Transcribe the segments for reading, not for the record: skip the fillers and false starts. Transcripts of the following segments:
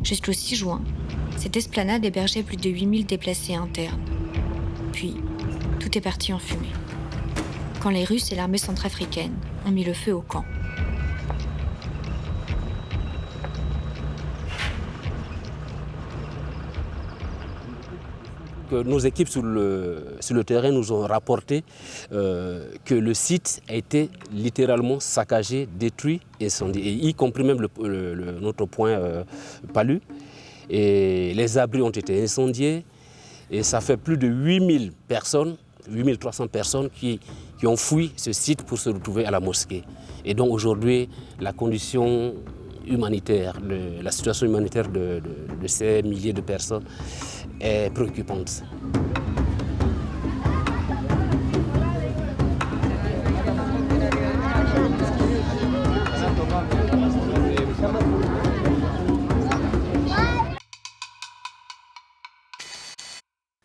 Jusqu'au 6 juin, cette esplanade hébergeait plus de 8000 déplacés internes. Puis, tout est parti en fumée. Quand les Russes et l'armée centrafricaine ont mis le feu au camp. Nos équipes sur le terrain nous ont rapporté que le site a été littéralement saccagé, détruit, incendié, et y compris même notre point Palu. Et les abris ont été incendiés et ça fait plus de 8000 personnes, 8300 personnes qui ont fui ce site pour se retrouver à la mosquée. Et donc aujourd'hui, la condition humanitaire, la situation humanitaire de ces milliers de personnes est préoccupante.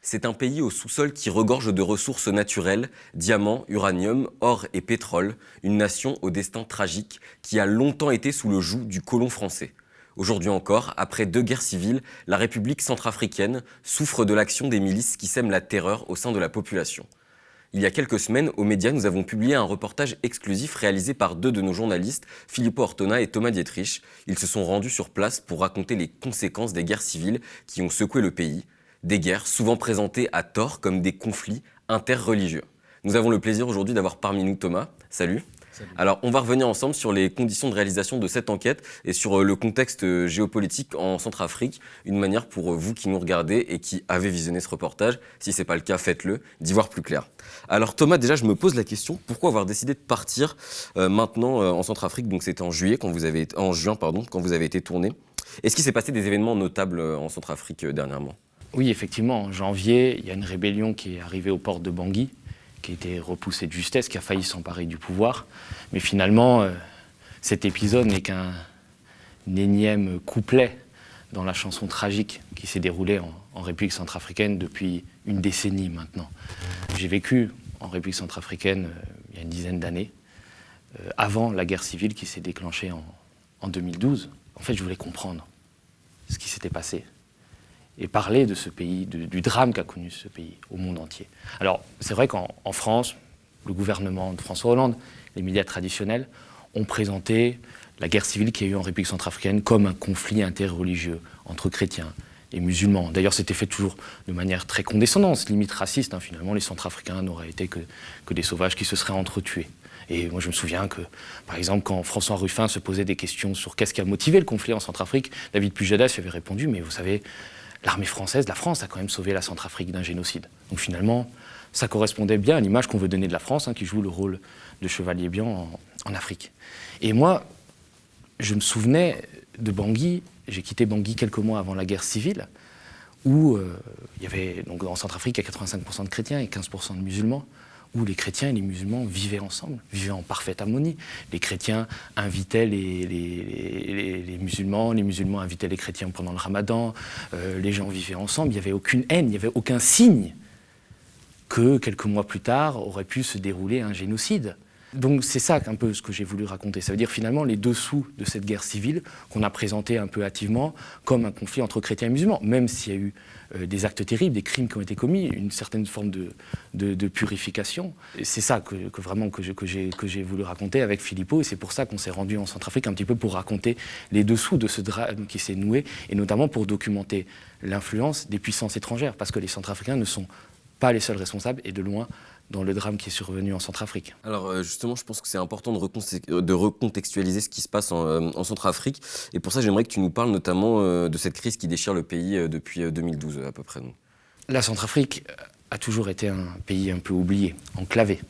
C'est un pays au sous-sol qui regorge de ressources naturelles, diamants, uranium, or et pétrole, une nation au destin tragique qui a longtemps été sous le joug du colon français. Aujourd'hui encore, après 2 guerres civiles, la République centrafricaine souffre de l'action des milices qui sèment la terreur au sein de la population. Il y a quelques semaines, aux médias, nous avons publié un reportage exclusif réalisé par 2 de nos journalistes, Filippo Ortona et Thomas Dietrich. Ils se sont rendus sur place pour raconter les conséquences des guerres civiles qui ont secoué le pays. Des guerres souvent présentées à tort comme des conflits interreligieux. Nous avons le plaisir aujourd'hui d'avoir parmi nous Thomas. Salut. Salut. Alors, on va revenir ensemble sur les conditions de réalisation de cette enquête et sur le contexte géopolitique en Centrafrique. Une manière pour vous qui nous regardez et qui avez visionné ce reportage, si ce n'est pas le cas, faites-le, d'y voir plus clair. Alors Thomas, déjà, je me pose la question, pourquoi avoir décidé de partir maintenant en Centrafrique? Donc c'était en juin, quand vous avez été tourné. Est-ce qu'il s'est passé des événements notables en Centrafrique dernièrement? Oui, effectivement, en janvier, il y a une rébellion qui est arrivée aux portes de Bangui, qui a été repoussée de justesse, qui a failli s'emparer du pouvoir. Mais finalement, cet épisode n'est qu'un énième couplet dans la chanson tragique qui s'est déroulée en République centrafricaine depuis une décennie maintenant. J'ai vécu en République centrafricaine il y a une dizaine d'années, avant la guerre civile qui s'est déclenchée en 2012. En fait, je voulais comprendre ce qui s'était passé et parler de ce pays, du drame qu'a connu ce pays au monde entier. Alors, c'est vrai qu'en France, le gouvernement de François Hollande, les médias traditionnels, ont présenté la guerre civile qu'il y a eu en République centrafricaine comme un conflit interreligieux entre chrétiens et musulmans. D'ailleurs, c'était fait toujours de manière très condescendante, limite raciste. Finalement, les Centrafricains n'auraient été que des sauvages qui se seraient entretués. Et moi, je me souviens que, par exemple, quand François Ruffin se posait des questions sur qu'est-ce qui a motivé le conflit en Centrafrique, David Pujadas lui avait répondu « Mais vous savez, l'armée française, la France, a quand même sauvé la Centrafrique d'un génocide. » Donc finalement, ça correspondait bien à l'image qu'on veut donner de la France, qui joue le rôle de chevalier blanc en Afrique. Et moi, je me souvenais de Bangui. J'ai quitté Bangui quelques mois avant la guerre civile, où il y avait, donc en Centrafrique, il y a 85% de chrétiens et 15% de musulmans, où les chrétiens et les musulmans vivaient ensemble, vivaient en parfaite harmonie. Les chrétiens invitaient les musulmans invitaient les chrétiens pendant le ramadan, les gens vivaient ensemble, il n'y avait aucune haine, il n'y avait aucun signe que quelques mois plus tard aurait pu se dérouler un génocide. Donc c'est ça un peu ce que j'ai voulu raconter. Ça veut dire finalement les dessous de cette guerre civile qu'on a présenté un peu hâtivement comme un conflit entre chrétiens et musulmans, même s'il y a eu des actes terribles, des crimes qui ont été commis, une certaine forme de purification. Et c'est ça que j'ai voulu raconter avec Filippo, et c'est pour ça qu'on s'est rendu en Centrafrique un petit peu pour raconter les dessous de ce drame qui s'est noué, et notamment pour documenter l'influence des puissances étrangères, parce que les Centrafricains ne sont pas les seuls responsables, et de loin, dans le drame qui est survenu en Centrafrique. Alors justement, je pense que c'est important de recontextualiser ce qui se passe en Centrafrique. Et pour ça, j'aimerais que tu nous parles notamment de cette crise qui déchire le pays depuis 2012 à peu près. La Centrafrique a toujours été un pays un peu oublié, enclavé,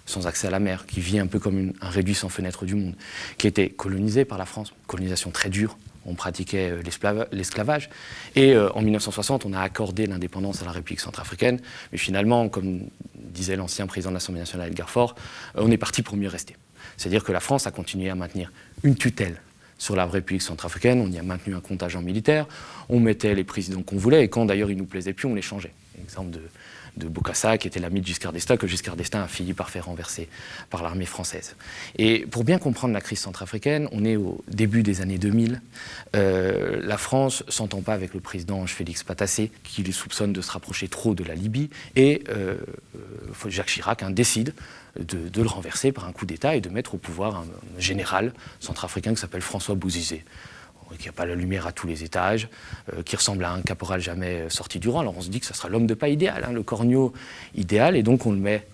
sans accès à la mer, qui vit un peu comme un réduit sans fenêtre du monde, qui a été colonisé par la France, colonisation très dure. On pratiquait l'esclavage. Et en 1960, on a accordé l'indépendance à la République centrafricaine. Mais finalement, comme disait l'ancien président de l'Assemblée nationale, Edgar Faure, on est parti pour mieux rester. C'est-à-dire que la France a continué à maintenir une tutelle sur la République centrafricaine. On y a maintenu un contingent militaire. On mettait les présidents qu'on voulait. Et quand d'ailleurs ils ne nous plaisaient plus, on les changeait. Exemple Bokassa, qui était l'ami de Giscard d'Estaing, que Giscard d'Estaing a fini par faire renverser par l'armée française. Et pour bien comprendre la crise centrafricaine, on est au début des années 2000. La France ne s'entend pas avec le président Félix Patassé, qui les soupçonne de se rapprocher trop de la Libye, et Jacques Chirac décide de le renverser par un coup d'État et de mettre au pouvoir un général centrafricain qui s'appelle François Bozizé, qui n'a pas la lumière à tous les étages, qui ressemble à un caporal jamais sorti du rang. Alors on se dit que ce sera l'homme de paille idéal, le corneau idéal, et donc on le met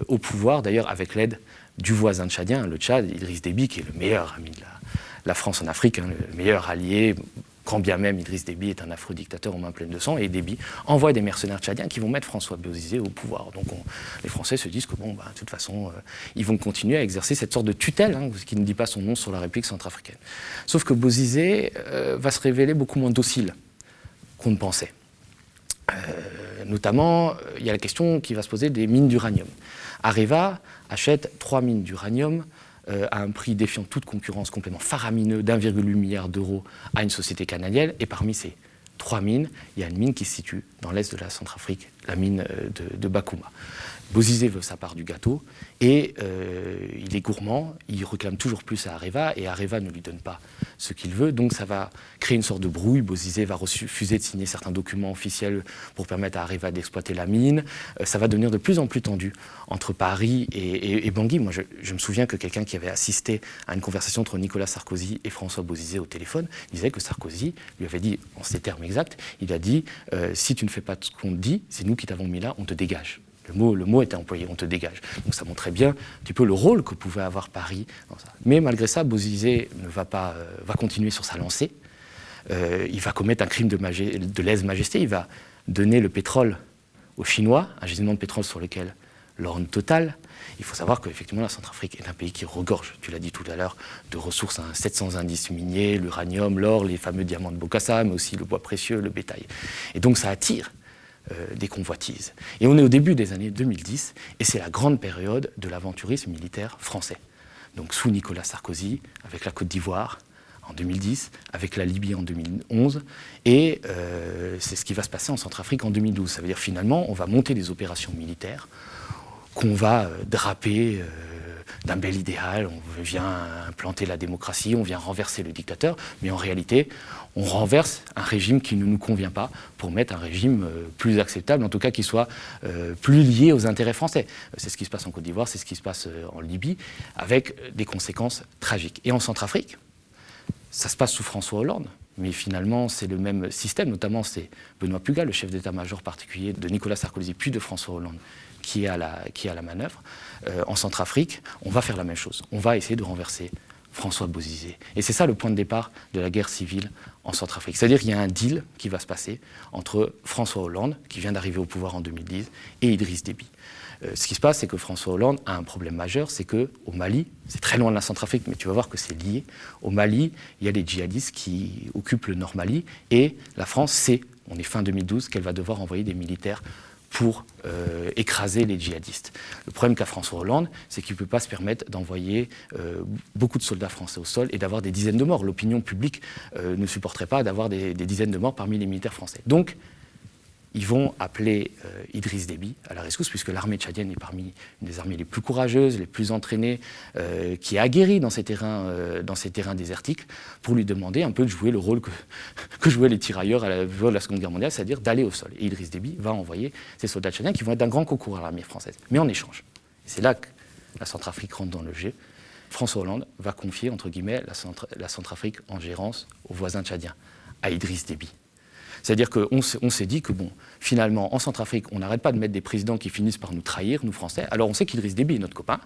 au pouvoir, d'ailleurs avec l'aide du voisin tchadien, le Tchad, Idriss Déby, qui est le meilleur ami de la France en Afrique, le meilleur allié, quand bien même Idriss Déby est un affreux dictateur aux mains pleines de sang, et Déby envoie des mercenaires tchadiens qui vont mettre François Bozizé au pouvoir. Donc les Français se disent que de toute façon, ils vont continuer à exercer cette sorte de tutelle, qui ne dit pas son nom, sur la République centrafricaine. Sauf que Bozizé va se révéler beaucoup moins docile qu'on ne pensait. Notamment, il y a la question qui va se poser des mines d'uranium. Areva achète 3 mines d'uranium à un prix défiant toute concurrence, complètement faramineux, d'1,8 milliard d'euros à une société canadienne. Et parmi ces 3 mines, il y a une mine qui se situe dans l'est de la Centrafrique, la mine de Bakouma. Bozizé veut sa part du gâteau et il est gourmand, il réclame toujours plus à Areva et Areva ne lui donne pas ce qu'il veut, donc ça va créer une sorte de brouille. Bozizé va refuser de signer certains documents officiels pour permettre à Areva d'exploiter la mine. Ça va devenir de plus en plus tendu entre Paris et Bangui. Moi, je me souviens que quelqu'un qui avait assisté à une conversation entre Nicolas Sarkozy et François Bozizé au téléphone disait que Sarkozy lui avait dit, en ces termes exacts, il a dit « Si tu ne fais pas ce qu'on te dit, c'est nous qui t'avons mis là, on te dégage ». Le mot était employé, on te dégage. Donc ça montrait bien un petit peu le rôle que pouvait avoir Paris dans ça. Mais malgré ça, Bozizé va continuer sur sa lancée. Il va commettre un crime de lèse-majesté. Il va donner le pétrole aux Chinois, un gisement de pétrole sur lequel l'orne totale. Il faut savoir qu'effectivement, la Centrafrique est un pays qui regorge, tu l'as dit tout à l'heure, de ressources, 700 indices miniers, l'uranium, l'or, les fameux diamants de Bokassa, mais aussi le bois précieux, le bétail. Et donc ça attire des convoitises. Et on est au début des années 2010, et c'est la grande période de l'aventurisme militaire français. Donc sous Nicolas Sarkozy, avec la Côte d'Ivoire en 2010, avec la Libye en 2011, et c'est ce qui va se passer en Centrafrique en 2012. Ça veut dire finalement, on va monter des opérations militaires qu'on va draper d'un bel idéal, on vient implanter la démocratie, on vient renverser le dictateur, mais en réalité, on renverse un régime qui ne nous convient pas pour mettre un régime plus acceptable, en tout cas qui soit plus lié aux intérêts français. C'est ce qui se passe en Côte d'Ivoire, c'est ce qui se passe en Libye, avec des conséquences tragiques. Et en Centrafrique, ça se passe sous François Hollande, mais finalement c'est le même système, notamment c'est Benoît Puga, le chef d'état-major particulier de Nicolas Sarkozy, puis de François Hollande, qui est à la manœuvre. En Centrafrique, on va faire la même chose. On va essayer de renverser François Bozizé. Et c'est ça le point de départ de la guerre civile en Centrafrique. C'est-à-dire qu'il y a un deal qui va se passer entre François Hollande, qui vient d'arriver au pouvoir en 2010, et Idriss Déby. Ce qui se passe, c'est que François Hollande a un problème majeur, c'est qu'au Mali, c'est très loin de la Centrafrique, mais tu vas voir que c'est lié. Au Mali, il y a les djihadistes qui occupent le Nord Mali, et la France sait, on est fin 2012, qu'elle va devoir envoyer des militaires pour écraser les djihadistes. Le problème qu'a François Hollande, c'est qu'il ne peut pas se permettre d'envoyer beaucoup de soldats français au sol et d'avoir des dizaines de morts. L'opinion publique ne supporterait pas d'avoir des dizaines de morts parmi les militaires français. Donc, ils vont appeler Idriss Déby à la rescousse, puisque l'armée tchadienne est parmi une des armées les plus courageuses, les plus entraînées, qui est aguerrie dans ces terrains désertiques, pour lui demander un peu de jouer le rôle que jouaient les tirailleurs à la fin de la Seconde Guerre mondiale, c'est-à-dire d'aller au sol. Et Idriss Déby va envoyer ses soldats tchadiens qui vont être d'un grand concours à l'armée française. Mais en échange, c'est là que la Centrafrique rentre dans le jeu, François Hollande va confier, entre guillemets, la Centrafrique en gérance aux voisins tchadiens, à Idriss Déby. C'est-à-dire qu'on s'est dit que, finalement, en Centrafrique, on n'arrête pas de mettre des présidents qui finissent par nous trahir, nous Français. Alors on sait qu'Idriss Déby est notre copain.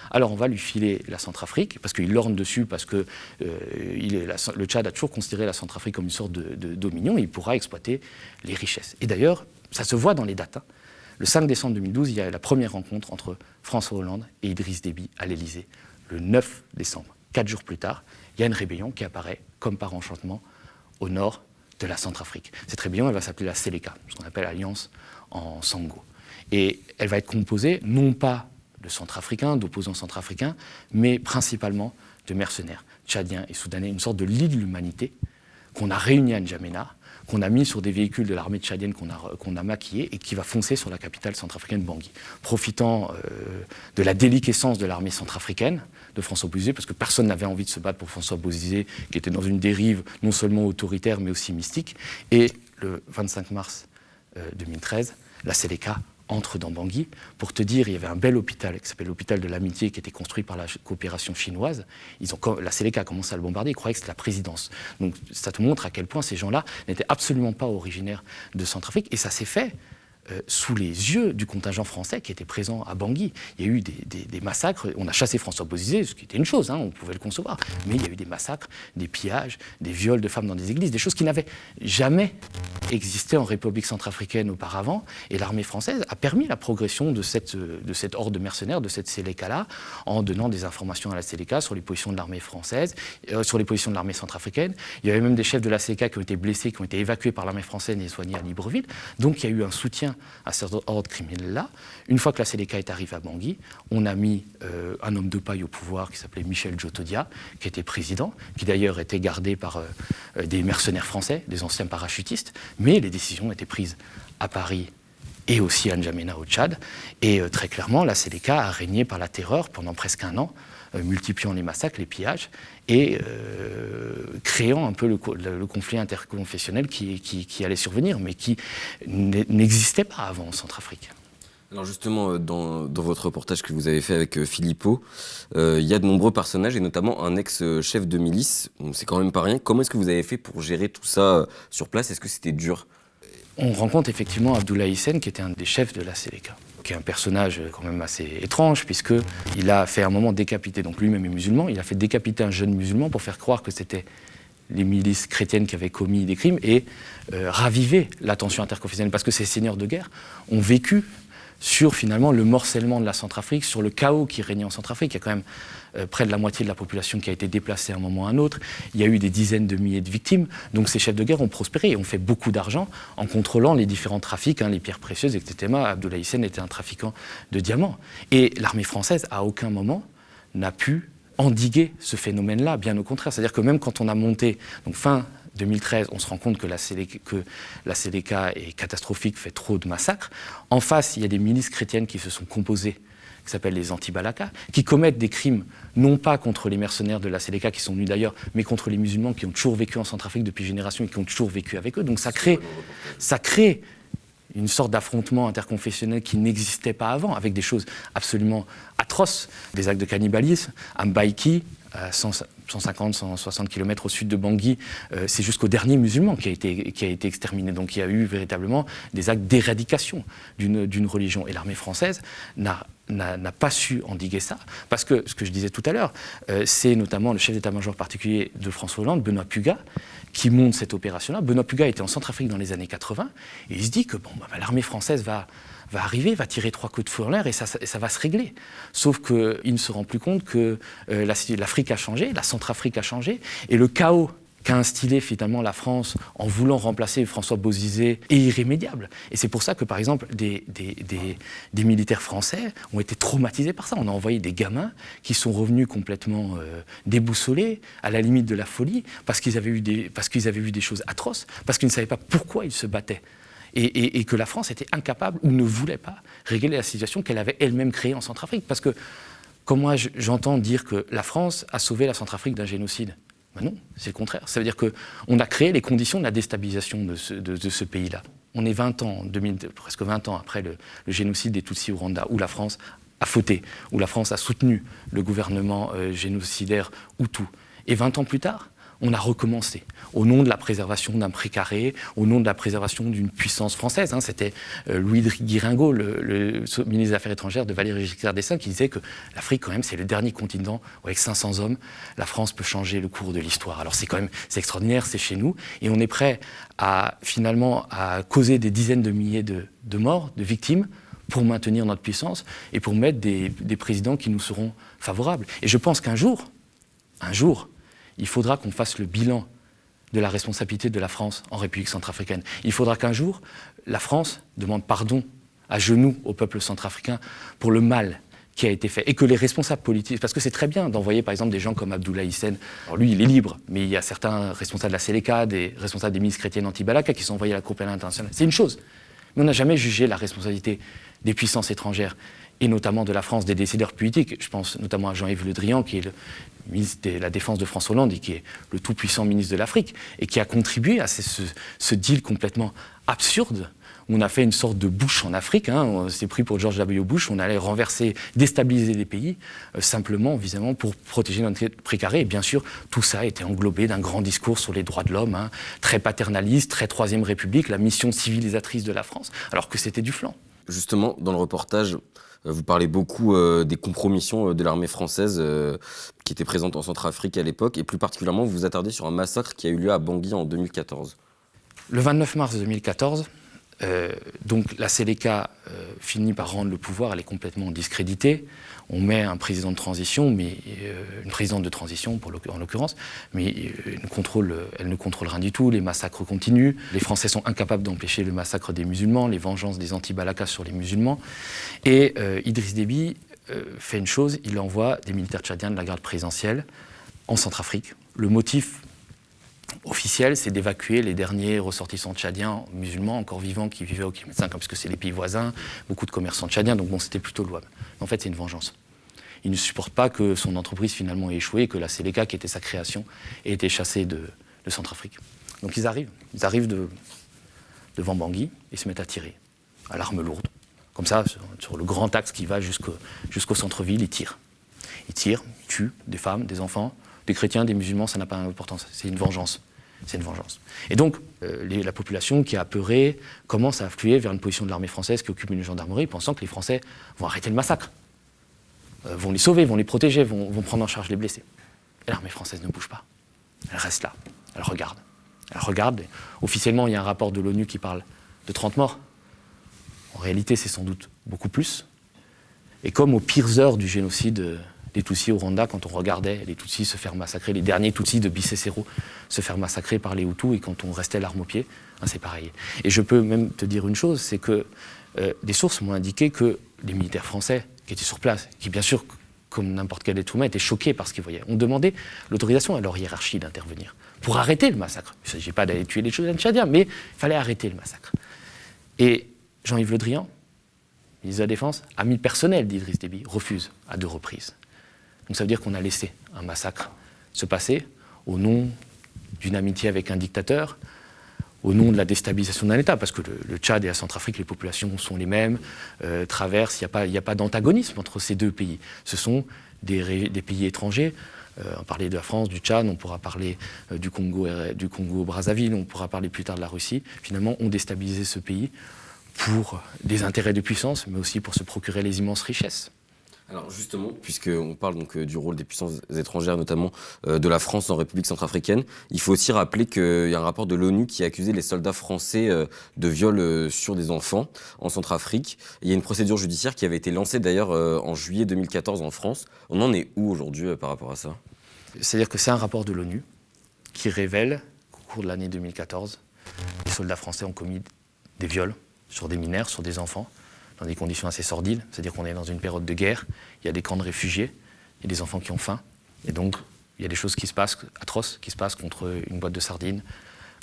Alors on va lui filer la Centrafrique, parce qu'il lorne dessus, parce que le Tchad a toujours considéré la Centrafrique comme une sorte de dominion, et il pourra exploiter les richesses. Et d'ailleurs, ça se voit dans les dates. Le 5 décembre 2012, il y a la première rencontre entre François Hollande et Idriss Déby à l'Élysée. Le 9 décembre, 4 jours plus tard, il y a une rébellion qui apparaît, comme par enchantement, au nord de la Centrafrique. Cette rébellion, elle va s'appeler la Séléka, ce qu'on appelle Alliance en Sango. Et elle va être composée, non pas de centrafricains, d'opposants centrafricains, mais principalement de mercenaires tchadiens et soudanais, une sorte de lit de l'humanité qu'on a réuni à N'Djamena qu'on a mis sur des véhicules de l'armée tchadienne qu'on a maquillés et qui va foncer sur la capitale centrafricaine, Bangui. Profitant de la déliquescence de l'armée centrafricaine, de François Bozizé, parce que personne n'avait envie de se battre pour François Bozizé, qui était dans une dérive non seulement autoritaire, mais aussi mystique. Et le 25 mars 2013, la Séléka entre dans Bangui. Pour te dire, il y avait un bel hôpital qui s'appelle l'hôpital de l'Amitié, qui était construit par la coopération chinoise. La Séléka a commencé à le bombarder, ils croyaient que c'était la présidence. Donc ça te montre à quel point ces gens-là n'étaient absolument pas originaires de Centrafrique. Et ça s'est fait sous les yeux du contingent français qui était présent à Bangui. Il y a eu des massacres. On a chassé François Bozizé, ce qui était une chose, on pouvait le concevoir. Mais il y a eu des massacres, des pillages, des viols de femmes dans des églises, des choses qui n'avaient jamais existé en République centrafricaine auparavant. Et l'armée française a permis la progression de cette horde de mercenaires, de cette Séléka-là, en donnant des informations à la Séléka sur les positions de l'armée française, sur les positions de l'armée centrafricaine. Il y avait même des chefs de la Séléka qui ont été blessés, qui ont été évacués par l'armée française et soignés à Libreville. Donc il y a eu un soutien à cet ordre criminel-là. Une fois que la Séléka est arrivée à Bangui, on a mis un homme de paille au pouvoir qui s'appelait Michel Djotodia, qui était président, qui d'ailleurs était gardé par des mercenaires français, des anciens parachutistes, mais les décisions étaient prises à Paris et aussi à N'Djamena au Tchad. Et très clairement, la Séléka a régné par la terreur pendant presque un an, multipliant les massacres, les pillages, et créant un peu le conflit interconfessionnel qui allait survenir, mais qui n'existait pas avant en Centrafrique. Alors justement, dans votre reportage que vous avez fait avec Philippot, il y a de nombreux personnages, et notamment un ex-chef de milice. C'est quand même pas rien. Comment est-ce que vous avez fait pour gérer tout ça sur place? Est-ce que c'était dur? On rencontre effectivement Abdoulaye Hissène, qui était un des chefs de la Séléka, qui est un personnage quand même assez étrange, puisqu'il a fait un moment décapiter, donc lui-même est musulman, il a fait décapiter un jeune musulman pour faire croire que c'était les milices chrétiennes qui avaient commis des crimes et raviver la tension interconfessionnelle, parce que ces seigneurs de guerre ont vécu sur finalement le morcellement de la Centrafrique, sur le chaos qui régnait en Centrafrique. Il y a quand même près de la moitié de la population qui a été déplacée à un moment ou à un autre. Il y a eu des dizaines de milliers de victimes. Donc ces chefs de guerre ont prospéré et ont fait beaucoup d'argent en contrôlant les différents trafics, les pierres précieuses, etc. Abdoulaye Hissène était un trafiquant de diamants. Et l'armée française, à aucun moment, n'a pu endiguer ce phénomène-là, bien au contraire. C'est-à-dire que même quand on a monté, donc fin 2013, on se rend compte que la Séléka est catastrophique, fait trop de massacres. En face, il y a des milices chrétiennes qui se sont composées, qui s'appellent les anti-Balaka, qui commettent des crimes, non pas contre les mercenaires de la Séléka, qui sont venus d'ailleurs, mais contre les musulmans qui ont toujours vécu en Centrafrique depuis générations et qui ont toujours vécu avec eux. Donc ça crée une sorte d'affrontement interconfessionnel qui n'existait pas avant, avec des choses absolument atroces, des actes de cannibalisme. À Mbaïki, à 150-160 km au sud de Bangui, c'est jusqu'au dernier musulman qui a été exterminé. Donc il y a eu véritablement des actes d'éradication d'une religion. Et l'armée française n'a pas su endiguer ça, parce que, ce que je disais tout à l'heure, c'est notamment le chef d'état-major particulier de François Hollande, Benoît Puga, qui monte cette opération-là. Benoît Puga était en Centrafrique dans les années 80, et il se dit que l'armée française va arriver, va tirer 3 coups de feu en l'air et ça va se régler. Sauf qu'il ne se rend plus compte que l'Afrique a changé, la Centrafrique a changé, et le chaos qu'a instillé finalement la France en voulant remplacer François Bozizé est irrémédiable. Et c'est pour ça que, par exemple, des militaires français ont été traumatisés par ça. On a envoyé des gamins qui sont revenus complètement déboussolés, à la limite de la folie, parce qu'ils avaient vu des choses atroces, parce qu'ils ne savaient pas pourquoi ils se battaient. Et que la France était incapable ou ne voulait pas régler la situation qu'elle avait elle-même créée en Centrafrique. Parce que, comme moi j'entends dire que la France a sauvé la Centrafrique d'un génocide, ben non, c'est le contraire. Ça veut dire qu'on a créé les conditions de la déstabilisation de ce pays-là. On est presque 20 ans après le génocide des Tutsis au Rwanda, où la France a fauté, où la France a soutenu le gouvernement génocidaire Hutu. Et 20 ans plus tard, on a recommencé, au nom de la préservation d'un précaré, au nom de la préservation d'une puissance française. C'était Louis Guiringaud, le ministre des Affaires étrangères de Valéry Giscard d'Estaing, qui disait que l'Afrique, quand même, c'est le dernier continent où, avec 500 hommes, la France peut changer le cours de l'histoire. Alors c'est extraordinaire, c'est chez nous, et on est prêt à causer des dizaines de milliers de morts, de victimes, pour maintenir notre puissance et pour mettre des présidents qui nous seront favorables. Et je pense qu'un jour, il faudra qu'on fasse le bilan de la responsabilité de la France en République centrafricaine. Il faudra qu'un jour, la France demande pardon à genoux au peuple centrafricain pour le mal qui a été fait, et que les responsables politiques, parce que c'est très bien d'envoyer par exemple des gens comme Abdoulaye Hissène, alors lui il est libre, mais il y a certains responsables de la Séléka, des responsables des milices chrétiennes anti-Balaka qui sont envoyés à la Cour pénale internationale, c'est une chose. Mais on n'a jamais jugé la responsabilité des puissances étrangères, et notamment de la France, des décideurs politiques. Je pense notamment à Jean-Yves Le Drian, qui est le ministre de la Défense de François Hollande, et qui est le tout-puissant ministre de l'Afrique, et qui a contribué à ce deal complètement absurde. On a fait une sorte de Bush en Afrique, on s'est pris pour George W. Bush, on allait renverser, déstabiliser les pays, simplement, visiblement, pour protéger notre précaré. Et bien sûr, tout ça a été englobé d'un grand discours sur les droits de l'homme, très paternaliste, très Troisième République, la mission civilisatrice de la France, alors que c'était du flanc. Justement, dans le reportage, vous parlez beaucoup des compromissions de l'armée française qui était présente en Centrafrique à l'époque, et plus particulièrement, vous vous attardez sur un massacre qui a eu lieu à Bangui en 2014. Le 29 mars 2014, donc la Séléka finit par rendre le pouvoir, elle est complètement discréditée. On met un président de transition, mais une présidente de transition en l'occurrence, mais elle ne contrôle rien du tout, les massacres continuent. Les Français sont incapables d'empêcher le massacre des musulmans, les vengeances des anti-Balaka sur les musulmans. Et Idriss Déby fait une chose, il envoie des militaires tchadiens de la garde présidentielle en Centrafrique. Le motif officiel, c'est d'évacuer les derniers ressortissants tchadiens musulmans encore vivants qui vivaient au kilomètre 5, parce que c'est les pays voisins, beaucoup de commerçants tchadiens, donc bon, c'était plutôt louable. En fait, c'est une vengeance. Il ne supporte pas que son entreprise finalement ait échoué, que la Séléka, qui était sa création, ait été chassée de Centrafrique. Donc ils arrivent devant Bangui et se mettent à tirer, à l'arme lourde. Comme ça, sur le grand axe qui va jusqu'au centre-ville, ils tirent. Ils tuent des femmes, des enfants, des chrétiens, des musulmans, ça n'a pas d'importance. C'est une vengeance. C'est une vengeance. Et donc, la population qui est apeurée commence à affluer vers une position de l'armée française qui occupe une gendarmerie, pensant que les Français vont arrêter le massacre, vont les sauver, vont les protéger, vont prendre en charge les blessés. Et l'armée française ne bouge pas. Elle reste là. Elle regarde. Elle regarde. Officiellement, il y a un rapport de l'ONU qui parle de 30 morts. En réalité, c'est sans doute beaucoup plus. Et comme aux pires heures du génocide des Tutsis au Rwanda, quand on regardait les Tutsis se faire massacrer, les derniers Tutsis de Bicécéro se faire massacrer par les Hutus, et quand on restait l'arme au pied, c'est pareil. Et je peux même te dire une chose, c'est que des sources m'ont indiqué que les militaires français qui étaient sur place, qui bien sûr, comme n'importe quel être humain, étaient choqués par ce qu'ils voyaient, ont demandé l'autorisation à leur hiérarchie d'intervenir pour arrêter le massacre. Il ne s'agit pas d'aller tuer les Tchadiens, mais il fallait arrêter le massacre. Et Jean-Yves Le Drian, ministre de la Défense, ami personnel d'Idriss Déby, refuse à 2 reprises. Donc ça veut dire qu'on a laissé un massacre se passer au nom d'une amitié avec un dictateur, au nom de la déstabilisation d'un État, parce que le Tchad et la Centrafrique, les populations sont les mêmes, traversent, il n'y a pas d'antagonisme entre ces 2 pays. Ce sont des pays étrangers. On parlait de la France, du Tchad, on pourra parler du Congo-Brazzaville, on pourra parler plus tard de la Russie. Finalement, on déstabilisé ce pays pour des intérêts de puissance, mais aussi pour se procurer les immenses richesses. Alors justement, puisqu'on parle donc du rôle des puissances étrangères, notamment de la France en République centrafricaine, il faut aussi rappeler qu'il y a un rapport de l'ONU qui a accusé les soldats français de viol sur des enfants en Centrafrique. Il y a une procédure judiciaire qui avait été lancée d'ailleurs en juillet 2014 en France. On en est où aujourd'hui par rapport à ça ? C'est-à-dire que c'est un rapport de l'ONU qui révèle qu'au cours de l'année 2014, les soldats français ont commis des viols sur des mineurs, sur des enfants, dans des conditions assez sordides, c'est-à-dire qu'on est dans une période de guerre, il y a des camps de réfugiés, il y a des enfants qui ont faim, et donc il y a des choses qui se passent, atroces, qui se passent contre une boîte de sardines,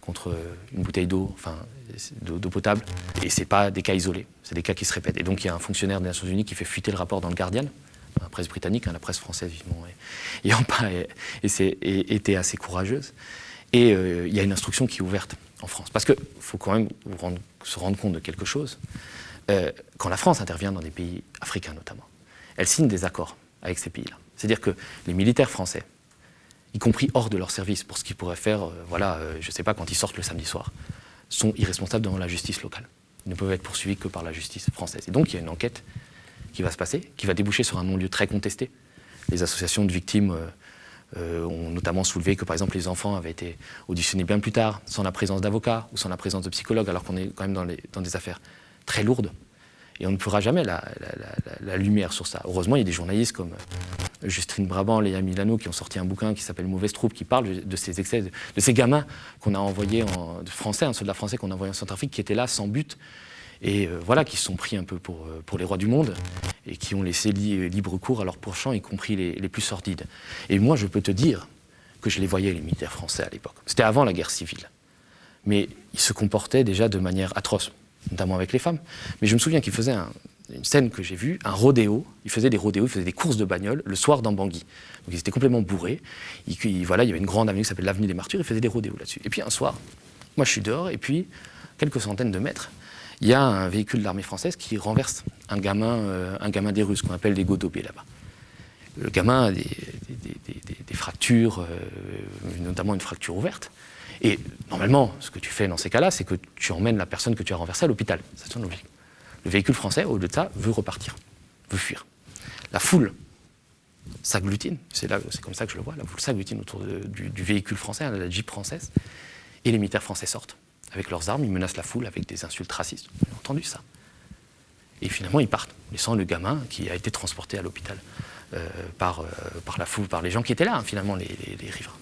contre une bouteille d'eau, d'eau potable, et c'est pas des cas isolés, c'est des cas qui se répètent. Et donc il y a un fonctionnaire des Nations Unies qui fait fuiter le rapport dans le Guardian, la presse britannique, la presse française vivement était assez courageuse, et il y a une instruction qui est ouverte en France, parce qu'il faut quand même se rendre compte de quelque chose. Quand la France intervient dans des pays africains notamment, elle signe des accords avec ces pays-là. C'est-à-dire que les militaires français, y compris hors de leur service, pour ce qu'ils pourraient faire, je ne sais pas, quand ils sortent le samedi soir, sont irresponsables devant la justice locale. Ils ne peuvent être poursuivis que par la justice française. Et donc il y a une enquête qui va se passer, qui va déboucher sur un non-lieu très contesté. Les associations de victimes ont notamment soulevé que, par exemple, les enfants avaient été auditionnés bien plus tard, sans la présence d'avocats ou sans la présence de psychologues, alors qu'on est quand même dans des affaires très lourde, et on ne fera jamais la lumière sur ça. Heureusement, il y a des journalistes comme Justine Brabant, Léa Milano, qui ont sorti un bouquin qui s'appelle Mauvaise troupe, qui parle de ces excès, de ces gamins qu'on a envoyés, soldats français qu'on a envoyés en Centrafrique, qui étaient là sans but, et voilà, qui se sont pris un peu pour les rois du monde et qui ont laissé libre cours à leurs penchants, y compris les plus sordides. Et moi, je peux te dire que je les voyais, les militaires français, à l'époque. C'était avant la guerre civile. Mais ils se comportaient déjà de manière atroce, notamment avec les femmes. Mais je me souviens qu'ils faisaient une scène que j'ai vue, un rodéo. Ils faisaient des rodéos, ils faisaient des courses de bagnole le soir dans Bangui. Donc ils étaient complètement bourrés. Voilà, il y avait une grande avenue qui s'appelle l'avenue des Martyrs, ils faisaient des rodéos là-dessus. Et puis un soir, moi je suis dehors, et puis, quelques centaines de mètres, il y a un véhicule de l'armée française qui renverse un gamin des Russes, qu'on appelle les Godobés là-bas. Le gamin a des fractures, notamment une fracture ouverte. Et normalement, ce que tu fais dans ces cas-là, c'est que tu emmènes la personne que tu as renversée à l'hôpital. C'est son objectif. Le véhicule français, au lieu de ça, veut repartir, veut fuir. La foule s'agglutine, c'est comme ça que je le vois, la foule s'agglutine autour du véhicule français, de la Jeep française, et les militaires français sortent avec leurs armes, ils menacent la foule avec des insultes racistes. J'ai entendu ça. Et finalement, ils partent, laissant le gamin qui a été transporté à l'hôpital par la foule, par les gens qui étaient là, hein, finalement, les riverains.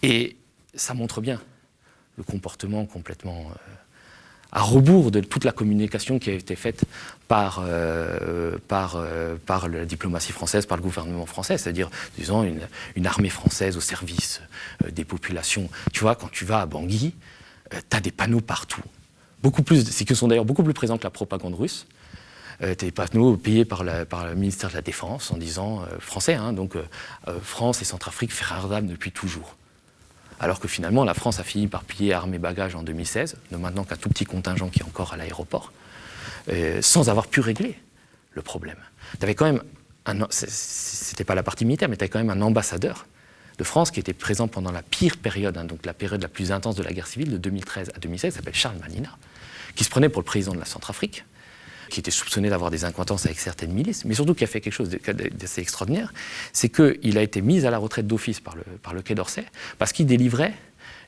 Et ça montre bien le comportement complètement à rebours de toute la communication qui a été faite par la diplomatie française, par le gouvernement français, c'est-à-dire, disons, une armée française au service des populations. Tu vois, quand tu vas à Bangui, tu as des panneaux partout. Qui sont d'ailleurs beaucoup plus présents que la propagande russe. Des panneaux payés par le ministère de la Défense en disant français, hein, donc France et Centrafrique, frères d'âme depuis toujours. Alors que finalement, la France a fini par piller armes et bagages en 2016, ne maintenant qu'un tout petit contingent qui est encore à l'aéroport, sans avoir pu régler le problème. Tu avais quand même, c'était pas la partie militaire, mais tu avais quand même un ambassadeur de France qui était présent pendant la pire période, hein, donc la période la plus intense de la guerre civile, de 2013 à 2016, qui s'appelle Charles Manina, qui se prenait pour le président de la Centrafrique, qui était soupçonné d'avoir des accointances avec certaines milices, mais surtout qui a fait quelque chose d'assez extraordinaire, c'est qu'il a été mis à la retraite d'office par le Quai d'Orsay, parce qu'il délivrait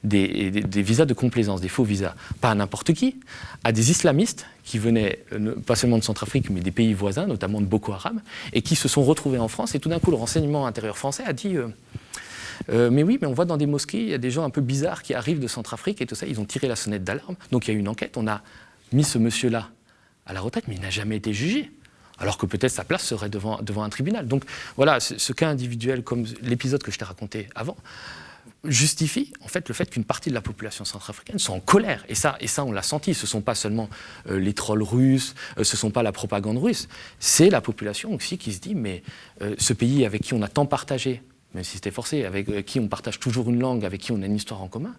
des visas de complaisance, des faux visas, pas à n'importe qui, à des islamistes qui venaient pas seulement de Centrafrique, mais des pays voisins, notamment de Boko Haram, et qui se sont retrouvés en France, et tout d'un coup le renseignement intérieur français a dit mais oui, mais on voit dans des mosquées, il y a des gens un peu bizarres qui arrivent de Centrafrique et tout ça, ils ont tiré la sonnette d'alarme, donc il y a eu une enquête, on a mis ce monsieur-là à la retraite, mais il n'a jamais été jugé, alors que peut-être sa place serait devant un tribunal. Donc voilà, ce cas individuel, comme l'épisode que je t'ai raconté avant, justifie en fait le fait qu'une partie de la population centrafricaine soit en colère. Et ça on l'a senti, ce ne sont pas seulement les trolls russes, ce ne sont pas la propagande russe, c'est la population aussi qui se dit, mais ce pays avec qui on a tant partagé, même si c'était forcé, avec qui on partage toujours une langue, avec qui on a une histoire en commun,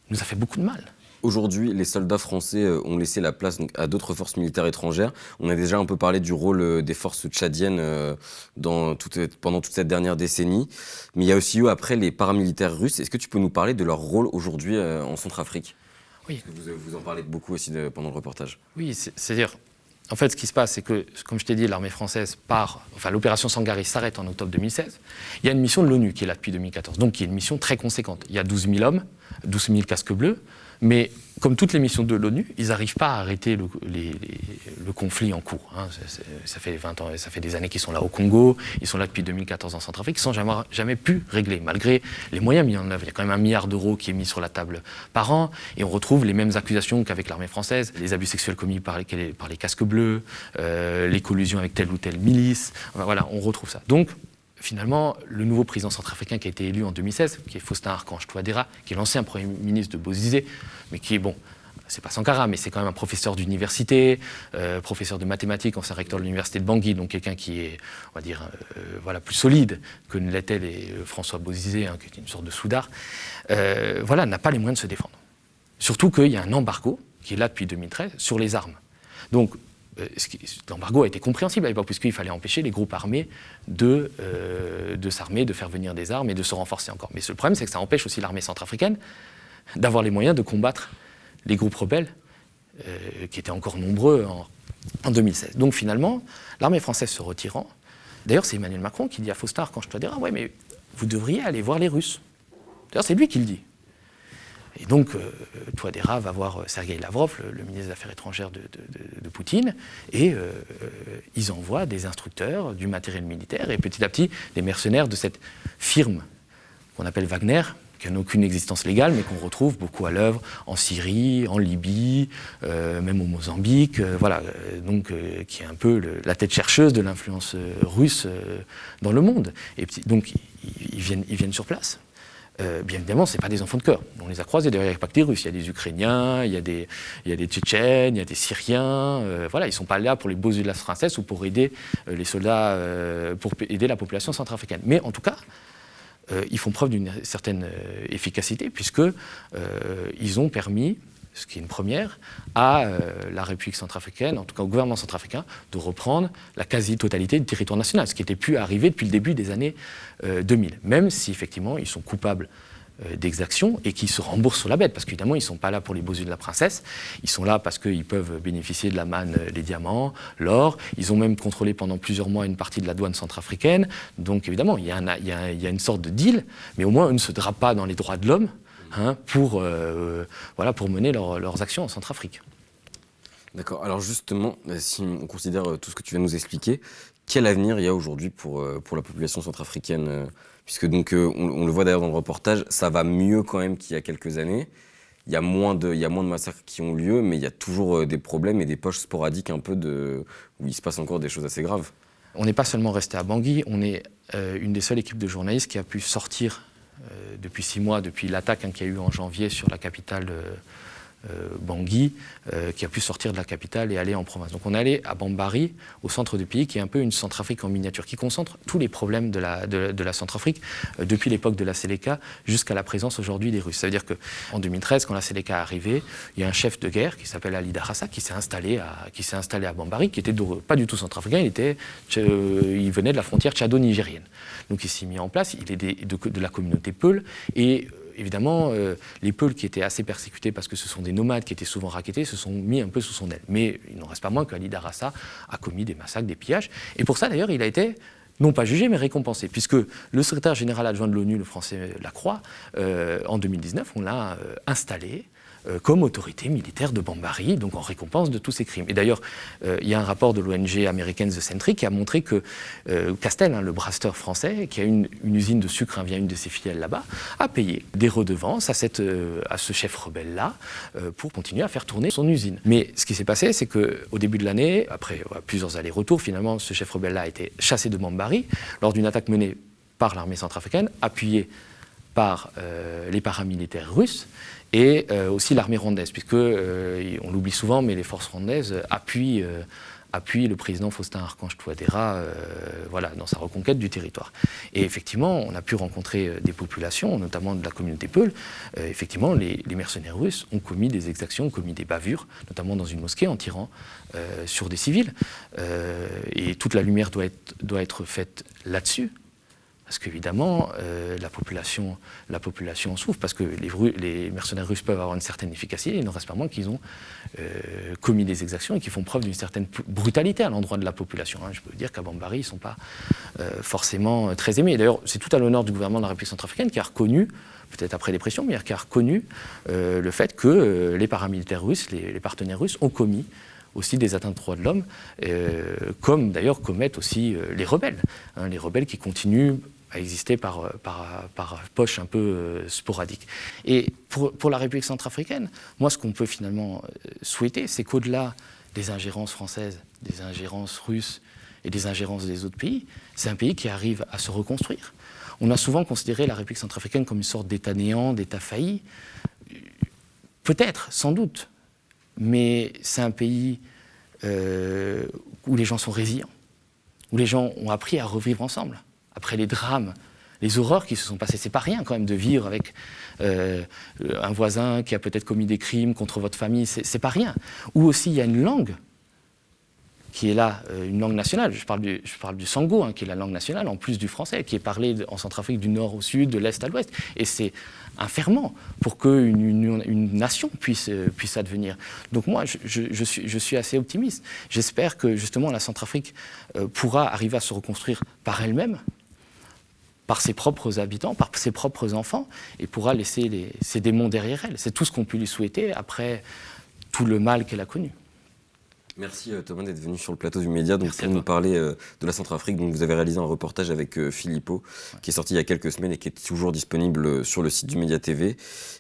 nous a fait beaucoup de mal. Aujourd'hui, les soldats français ont laissé la place donc, à d'autres forces militaires étrangères. On a déjà un peu parlé du rôle des forces tchadiennes pendant toute cette dernière décennie. Mais il y a aussi eu après les paramilitaires russes. Est-ce que tu peux nous parler de leur rôle aujourd'hui en Centrafrique ? Oui. Parce que vous en parlez beaucoup aussi pendant le reportage. Oui, c'est-à-dire, en fait, ce qui se passe, c'est que, comme je t'ai dit, l'armée française l'opération Sangaré s'arrête en octobre 2016. Il y a une mission de l'ONU qui est là depuis 2014, donc qui est une mission très conséquente. Il y a 12 000 hommes, 12 000 casques bleus. Mais comme toutes les missions de l'ONU, ils n'arrivent pas à arrêter le conflit en cours. Hein. Ça fait 20 ans, ça fait des années qu'ils sont là au Congo, ils sont là depuis 2014 en Centrafrique, ils n'ont jamais pu régler, malgré les moyens mis en œuvre. Il y a quand même 1 milliard d'euros qui est mis sur la table par an, et on retrouve les mêmes accusations qu'avec l'armée française, les abus sexuels commis par les casques bleus, les collusions avec telle ou telle milice, voilà, on retrouve ça. Donc, finalement, le nouveau président centrafricain qui a été élu en 2016, qui est Faustin Archange Touadéra, qui est l'ancien Premier ministre de Bozizé, mais qui est, bon, c'est pas Sankara, mais c'est quand même un professeur d'université, professeur de mathématiques, ancien recteur de l'université de Bangui, donc quelqu'un qui est, on va dire, plus solide que ne l'était François Bozizé, hein, qui était une sorte de soudard, n'a pas les moyens de se défendre. Surtout qu'il y a un embargo, qui est là depuis 2013, sur les armes. Donc, l'embargo a été compréhensible à l'époque, puisqu'il fallait empêcher les groupes armés de s'armer, de faire venir des armes et de se renforcer encore. Mais le problème, c'est que ça empêche aussi l'armée centrafricaine d'avoir les moyens de combattre les groupes rebelles, qui étaient encore nombreux en 2016. Donc finalement, l'armée française se retirant, d'ailleurs c'est Emmanuel Macron qui dit à Faustin Archange Touadéra, ouais, mais vous devriez aller voir les Russes. D'ailleurs c'est lui qui le dit. Et donc, Touadéra va voir Sergueï Lavrov, le ministre des Affaires étrangères de Poutine, et ils envoient des instructeurs, du matériel militaire, et petit à petit, les mercenaires de cette firme qu'on appelle Wagner, qui n'ont aucune existence légale, mais qu'on retrouve beaucoup à l'œuvre en Syrie, en Libye, même au Mozambique, qui est un peu la tête chercheuse de l'influence russe dans le monde. Et donc, ils viennent sur place. Bien évidemment, ce n'est pas des enfants de cœur. On les a croisés. D'ailleurs, il n'y a pas que des Russes. Il y a des Ukrainiens, il y a des Tchétchènes, il y a des Syriens. Ils ne sont pas là pour les beaux yeux de la princesse ou pour aider les soldats, pour aider la population centrafricaine. Mais en tout cas, ils font preuve d'une certaine efficacité, puisqu'ils ont permis, ce qui est une première, à la République centrafricaine, en tout cas au gouvernement centrafricain, de reprendre la quasi-totalité du territoire national, ce qui n'était plus arrivé depuis le début des années 2000, même si effectivement ils sont coupables d'exactions et qui se remboursent sur la bête, parce qu'évidemment ils ne sont pas là pour les beaux yeux de la princesse, ils sont là parce qu'ils peuvent bénéficier de la manne, les diamants, l'or, ils ont même contrôlé pendant plusieurs mois une partie de la douane centrafricaine, donc évidemment il y a une sorte de deal, mais au moins eux ne se drapent pas dans les droits de l'homme, pour mener leurs actions en Centrafrique. D'accord. Alors justement, si on considère tout ce que tu viens de nous expliquer, quel avenir il y a aujourd'hui pour la population centrafricaine puisque donc, on le voit d'ailleurs dans le reportage, ça va mieux quand même qu'il y a quelques années. Il y a moins de massacres qui ont lieu, mais il y a toujours des problèmes et des poches sporadiques un peu où il se passe encore des choses assez graves. On n'est pas seulement resté à Bangui, on est une des seules équipes de journalistes qui a pu sortir depuis 6 mois, depuis l'attaque qu'il y a eu en janvier sur la capitale Bangui, qui a pu sortir de la capitale et aller en province. Donc on est allé à Bambari, au centre du pays, qui est un peu une Centrafrique en miniature, qui concentre tous les problèmes de la Centrafrique, depuis l'époque de la Séléka jusqu'à la présence aujourd'hui des Russes. Ça veut dire qu'en 2013, quand la Séléka est arrivée, il y a un chef de guerre qui s'appelle Ali Darassa qui s'est installé à Bambari, qui était pas du tout centrafricain, il venait de la frontière tchado-nigérienne. Donc il s'est mis en place, il est de la communauté Peul, et évidemment, les Peuls qui étaient assez persécutés parce que ce sont des nomades qui étaient souvent rackettés, se sont mis un peu sous son aile. Mais il n'en reste pas moins qu'Ali Darassa a commis des massacres, des pillages. Et pour ça, d'ailleurs, il a été non pas jugé, mais récompensé. Puisque le secrétaire général adjoint de l'ONU, le français Lacroix, en 2019, on l'a installé comme autorité militaire de Bambari, donc en récompense de tous ces crimes. Et d'ailleurs, il y a un rapport de l'ONG américaine The Sentry qui a montré que Castel, le brasseur français, qui a une usine de sucre via une de ses filiales là-bas, a payé des redevances à ce chef rebelle-là pour continuer à faire tourner son usine. Mais ce qui s'est passé, c'est qu'au début de l'année, après plusieurs allers-retours, finalement, ce chef rebelle-là a été chassé de Bambari lors d'une attaque menée par l'armée centrafricaine, appuyée par les paramilitaires russes, et aussi l'armée rwandaise, puisque, on l'oublie souvent, mais les forces rwandaises appuient le président Faustin Archange Touadéra dans sa reconquête du territoire. Et effectivement, on a pu rencontrer des populations, notamment de la communauté Peul. Effectivement, les mercenaires russes ont commis des exactions, ont commis des bavures, notamment dans une mosquée en tirant sur des civils. Et toute la lumière doit être faite là-dessus. Parce qu'évidemment, la population en souffre, parce que les mercenaires russes peuvent avoir une certaine efficacité, il n'en reste pas moins qu'ils ont commis des exactions et qu'ils font preuve d'une certaine brutalité à l'endroit de la population. Je peux dire qu'à Bambari, ils ne sont pas forcément très aimés. Et d'ailleurs, c'est tout à l'honneur du gouvernement de la République centrafricaine qui a reconnu, peut-être après les pressions, mais qui a reconnu le fait que les paramilitaires russes, les partenaires russes, ont commis aussi des atteintes aux droits de l'homme, comme d'ailleurs commettent aussi les rebelles qui continuent à exister par poche un peu sporadique. Et pour la République centrafricaine, moi ce qu'on peut finalement souhaiter, c'est qu'au-delà des ingérences françaises, des ingérences russes et des ingérences des autres pays, c'est un pays qui arrive à se reconstruire. On a souvent considéré la République centrafricaine comme une sorte d'État néant, d'État failli. Peut-être, sans doute, mais c'est un pays où les gens sont résilients, où les gens ont appris à revivre ensemble. Après les drames, les horreurs qui se sont passées, c'est pas rien quand même de vivre avec un voisin qui a peut-être commis des crimes contre votre famille, c'est pas rien. Ou aussi il y a une langue qui est là, une langue nationale. Je parle du sango, qui est la langue nationale, en plus du français, qui est parlé en Centrafrique du nord au sud, de l'est à l'ouest. Et c'est un ferment pour qu'une nation puisse advenir. Donc moi, je suis assez optimiste. J'espère que justement la Centrafrique pourra arriver à se reconstruire par elle-même, par ses propres habitants, par ses propres enfants, et pourra laisser ses démons derrière elle. C'est tout ce qu'on peut lui souhaiter après tout le mal qu'elle a connu. Merci Thomas d'être venu sur le plateau du Média pour nous parler de la Centrafrique. Donc, vous avez réalisé un reportage avec Philippot qui est sorti il y a quelques semaines et qui est toujours disponible sur le site du Média TV.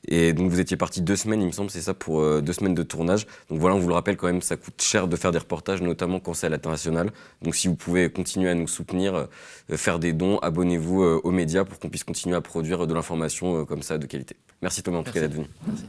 Et donc vous étiez parti 2 semaines, il me semble, c'est ça, pour 2 semaines de tournage. Donc voilà, on vous le rappelle quand même, ça coûte cher de faire des reportages, notamment quand c'est à l'international. Donc si vous pouvez continuer à nous soutenir, faire des dons, abonnez-vous aux Médias pour qu'on puisse continuer à produire de l'information comme ça de qualité. Merci Thomas en tout cas d'être venu. Merci.